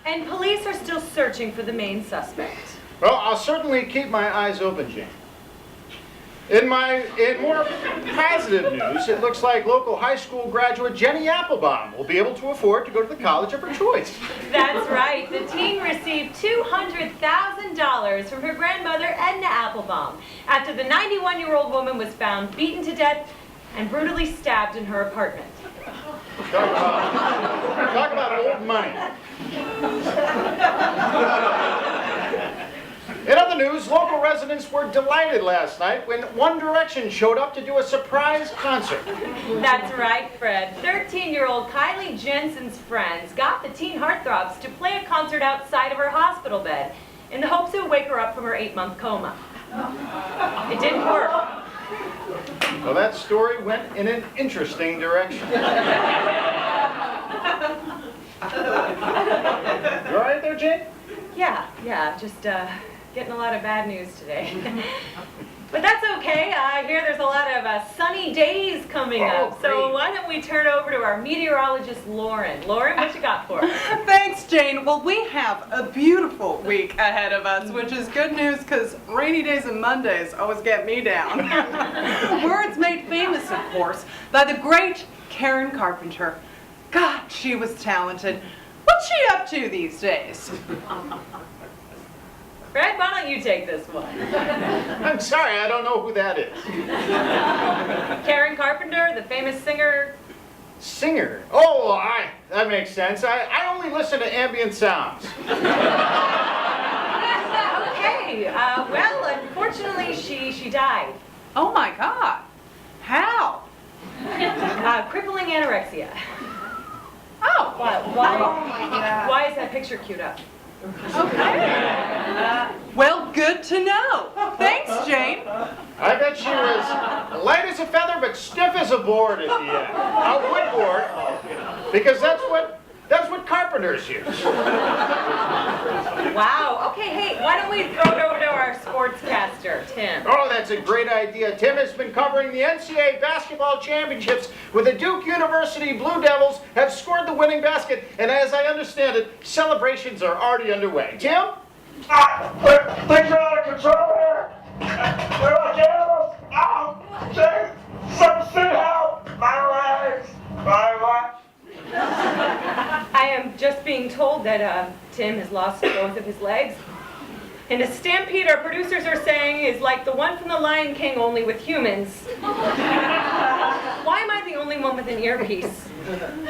And police are still searching for the main suspect. Well, I'll certainly keep my eyes open, Jane. In more positive news, it looks like local high school graduate Jenny Applebaum will be able to afford to go to the college of her choice. That's right. The teen received $200,000 from her grandmother, Edna Applebaum, after the 91-year-old woman was found beaten to death and brutally stabbed in her apartment. Talk about old money. In other news, local residents were delighted last night when One Direction showed up to do a surprise concert. That's right, Fred. 13-year-old Kylie Jensen's friends got the teen heartthrobs to play a concert outside of her hospital bed in the hopes it would wake her up from her 8-month coma. It didn't work. Well, that story went in an interesting direction. You all right there, Jane? Yeah, just getting a lot of bad news today. But that's okay. I hear there's a lot of sunny days coming up. So why don't we turn over to our meteorologist, Lauren. Lauren, what you got for us? Thanks, Jane. Well, we have a beautiful week ahead of us, which is good news because rainy days and Mondays always get me down. Words made famous, of course, by the great Karen Carpenter. God, she was talented. What's she up to these days? Fred, why don't you take this one? I'm sorry, I don't know who that is. Karen Carpenter, the famous singer. Singer? Oh, that makes sense. I only listen to ambient sounds. Okay, well, unfortunately, she died. Oh my God. How? Crippling anorexia. Oh. Why is that picture queued up? Okay. Well, good to know. Thanks, Jane. I bet she was light as a feather but stiff as a board at the end. A wood board, because that's what carpenters use. Wow. Okay, hey, why don't we throw it over to our sportscaster, Tim? Oh, that's a great idea. Tim has been covering the NCAA basketball championships with the Duke University Blue Devils have scored the winning basket, and as I understand it, celebrations are already underway. Tim? Things are out of control here. They're like animals. Something help. My legs. My what? I am just being told that Tim has lost both of his legs. And a stampede, our producers are saying, is like the one from the Lion King, only with humans. Why am I the only one with an earpiece?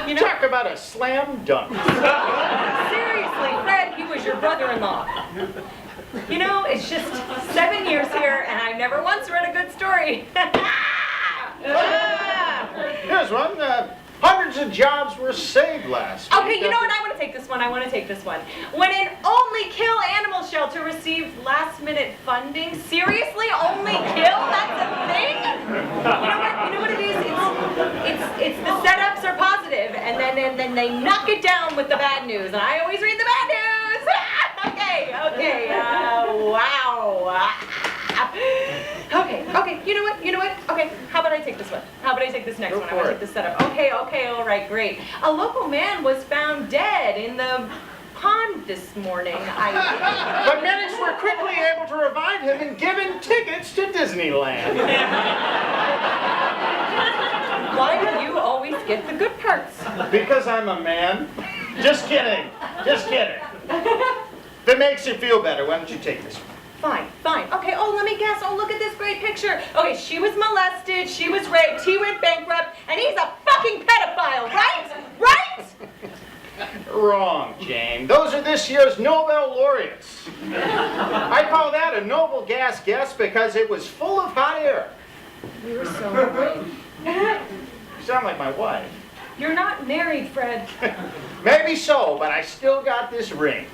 You know, talk about a slam dunk. Seriously, Fred, he was your brother-in-law. You know, it's just 7 years here, and I've never once read a good story. Here's one. Hundreds of jobs were saved last week. Okay, you know what? I want to take this one. When an only kill animal shelter received last-minute funding, seriously, only kill? That's a thing? You know what it is? It's the setups are positive, and then they knock it down with the bad news, and I always read the bad news. Okay. Wow. Okay, you know what? Okay, how about I take this one? How about I take this next one? I want to take this setup. Okay, all right, great. A local man was found dead in the pond this morning. But medics were quickly able to revive him and give him tickets to Disneyland. Why do you always get the good parts? Because I'm a man. Just kidding. If it makes you feel better, why don't you take this one? Fine. Okay, let me guess. Oh, look at this great picture. Okay, she was molested, she was raped, he went bankrupt, and he's a fucking pedophile, right? Wrong, Jane. Those are this year's Nobel laureates. I call that a noble gas guess because it was full of hot air. We were so right. You sound like my wife. You're not married, Fred. Maybe so, but I still got this ring.